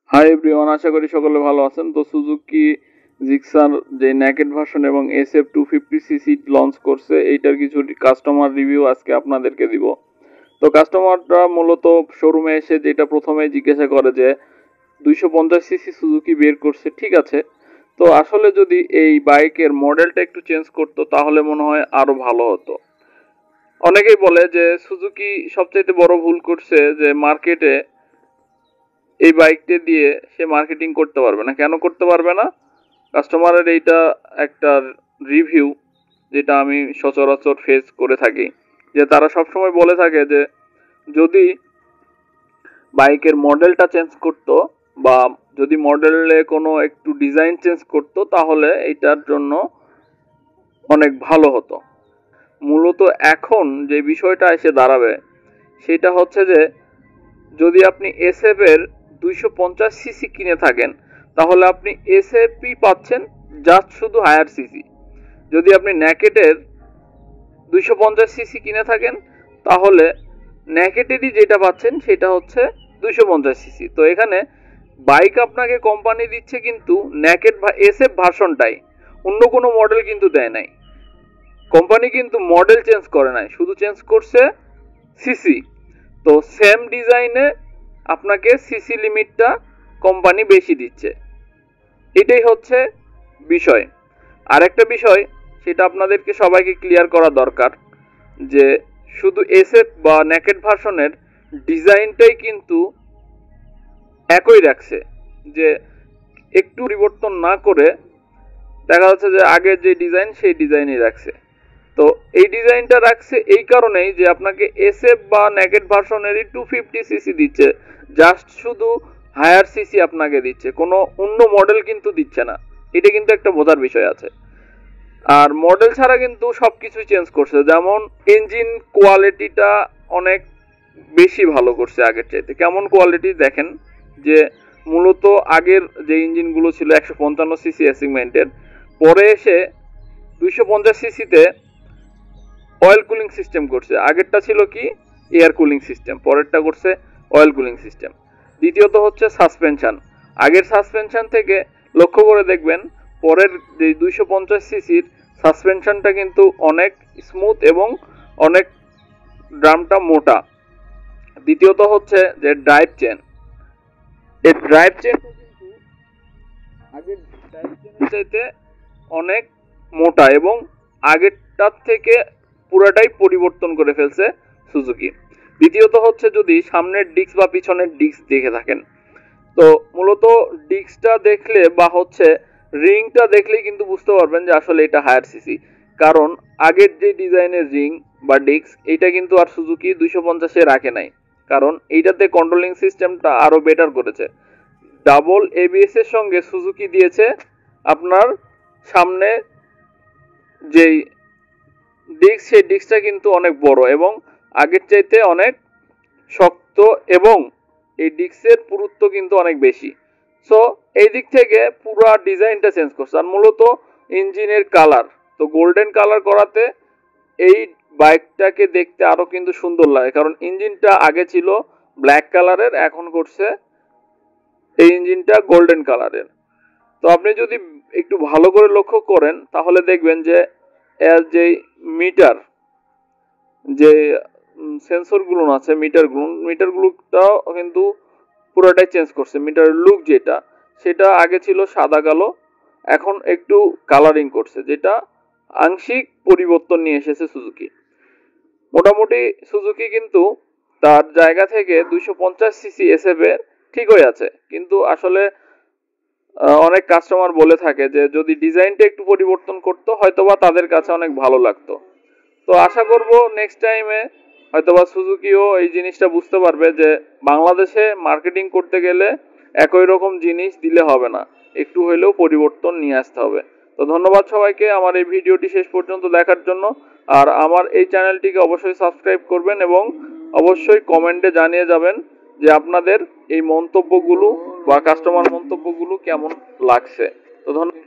Hi everyone, আশা করি সকলে ভালো আছেন। তো সুজুকি জিক্সার যে নেকেড ভার্সন এবং SF 250cc লঞ্চ করছে, এইটার কিছু কাস্টমার রিভিউ আজকে আপনাদেরকে দিব। তো কাস্টমাররা মূলত শোরুমে এসে যেটা প্রথমে জিজ্ঞাসা করে যে 250cc সুজুকি বের করছে, ঠিক আছে, তো আসলে যদি এই বাইকের মডেলটা একটু চেঞ্জ করতো তাহলে মনে হয় আরো ভালো হতো। অনেকেই বলে যে সুজুকি সবচাইতে বড় ভুল করছে যে মার্কেটে এই বাইকটা দিয়ে সে মার্কেটিং করতে পারবে না। কেন করতে পারবে না? কাস্টমারের এইটা একটা রিভিউ যেটা আমি সচরাচর ফেস করে থাকি, যে তারা সবসময় বলে থাকে যে যদি বাইকের মডেলটা চেঞ্জ করতো বা যদি মডেলে কোনো একটু ডিজাইন চেঞ্জ করতো তাহলে এইটার জন্য অনেক ভালো হতো। মূলত এখন যে বিষয়টা এসে দাঁড়াবে সেটা হচ্ছে যে যদি আপনি SF এর 250cc কিনে থাকেন তাহলে আপনি SF-ই পাচ্ছেন জাস্ট শুধু হায়ার সিসি। যদি আপনি ন্যাকেটের 250cc কিনে থাকেন তাহলে ন্যাকেটেরই যেটা পাচ্ছেন সেটা হচ্ছে 250cc। তো এখানে বাইক আপনাকে কোম্পানি দিচ্ছে কিন্তু ন্যাকেট বা SF ভার্সনটাই, অন্য কোনো মডেল কিন্তু দেয় নাই। কোম্পানি কিন্তু মডেল চেঞ্জ করে নাই, শুধু চেঞ্জ করছে সিসি। তো সেম ডিজাইনে আপনাকে সিসি লিমিটটা কোম্পানি বেশি দিচ্ছে, এটাই হচ্ছে বিষয়। আরেকটা বিষয় সেটা আপনাদেরকে সবাইকে ক্লিয়ার করা দরকার যে শুধু SF বা নেকেড ভার্সনের ডিজাইনটাই কিন্তু একই রাখছে, যে একটু পরিবর্তন না করে দেখা যাচ্ছে যে আগের যে ডিজাইন সেই ডিজাইনই রাখছে। তো এই ডিজাইনটা রাখছে এই কারণেই যে আপনাকে SF বা নেকেড ভার্সনেরই 250cc দিচ্ছে, জাস্ট শুধু হায়ার সিসি আপনাকে দিচ্ছে, কোনো অন্য মডেল কিন্তু দিচ্ছে না। এটা কিন্তু একটা বোঝার বিষয় আছে। আর মডেল ছাড়া কিন্তু সবকিছুই চেঞ্জ করছে, যেমন ইঞ্জিন কোয়ালিটিটা অনেক বেশি ভালো করছে আগের চাইতে। কেমন কোয়ালিটি দেখেন, যে মূলত আগের যে ইঞ্জিনগুলো ছিল 155cc সেগমেন্টের, পরে এসে 250cc-তে অয়েল কুলিং সিস্টেম করছে। আগেরটা ছিল কি এয়ার কুলিং সিস্টেম, পরেরটা করছে অয়েল কুলিং সিস্টেম। দ্বিতীয়ত হচ্ছে সাসপেনশন, আগের সাসপেনশন থেকে লক্ষ্য করে দেখবেন পরের যে 250cc-র সাসপেনশনটা কিন্তু অনেক স্মুথ এবং অনেক ড্রামটা মোটা। দ্বিতীয়ত হচ্ছে যে ড্রাইভ চেন, এই ড্রাইভ চেনটা কিন্তু আগের ড্রাইভ চেনের চাইতে অনেক মোটা এবং আগেরটার থেকে পুরাটাই পরিবর্তন করে ফেলছে সুজুকি। দ্বিতীয়ত হচ্ছে যদি সামনের ডিস্ক বা পিছনের ডিস্ক দেখে থাকেন, তো মূলত ডিস্কটা দেখলে বা হচ্ছে রিংটা দেখলেই কিন্তু বুঝতে পারবেন যে আসলে এটা হায়ার সিসি। কারণ আগের যে ডিজাইনের রিং বা ডিস্ক এটা কিন্তু আর সুজুকি 250-এ রাখে নাই, কারণ এইটাতে কন্ট্রোলিং সিস্টেমটা আরো বেটার করেছে। ডাবল ABS এর সঙ্গে সুজুকি দিয়েছে আপনার সামনে যেই ডিস্ক, সেই ডিস্কটা কিন্তু অনেক বড় এবং আগের চাইতে অনেক শক্ত এবং এই ডিস্কের পুরুত্ব কিন্তু অনেক বেশি। সো এই দিক থেকে পুরো ডিজাইনটা চেঞ্জ করছে। আর মূলত ইঞ্জিনের কালার তো গোল্ডেন কালার করাতে এই বাইকটাকে দেখতে আরো কিন্তু সুন্দর লাগে, কারণ ইঞ্জিনটা আগে ছিল ব্ল্যাক কালারের, এখন করছে এই ইঞ্জিনটা গোল্ডেন কালারের। তো আপনি যদি একটু ভালো করে লক্ষ্য করেন তাহলে দেখবেন যে এর যে মিটার, যে সেন্সরগুলো আছে, মিটারগুলোটাও কিন্তু পুরোটাই চেঞ্জ করছে। মিটারের লুক যেটা, সেটা আগে ছিল সাদা কালো, এখন একটু কালারিং করছে, যেটা আংশিক পরিবর্তন নিয়ে এসেছে সুজুকি। মোটামুটি সুজুকি কিন্তু তার জায়গা থেকে 250cc SF এর ঠিকই আছে, কিন্তু আসলে অনেক কাস্টমার বলে থাকে যে যদি ডিজাইনটা একটু পরিবর্তন করতো হয়তোবা তাদের কাছে অনেক ভালো লাগতো। তো আশা করব নেক্সট টাইমে হয়তোবা সুজুকিও এই জিনিসটা বুঝতে পারবে যে বাংলাদেশে মার্কেটিং করতে গেলে একই রকম জিনিস দিলে হবে না, একটু হলেও পরিবর্তন নিয়ে আসতে হবে। তো ধন্যবাদ সবাইকে আমার এই ভিডিওটি শেষ পর্যন্ত দেখার জন্য। আর আমার এই চ্যানেলটিকে অবশ্যই সাবস্ক্রাইব করবেন এবং অবশ্যই কমেন্টে জানিয়ে যাবেন যে আপনাদের এই মন্তব্যগুলো বা কাস্টমার মন্তব্যগুলো কেমন লাগছে। তো ধন্যবাদ।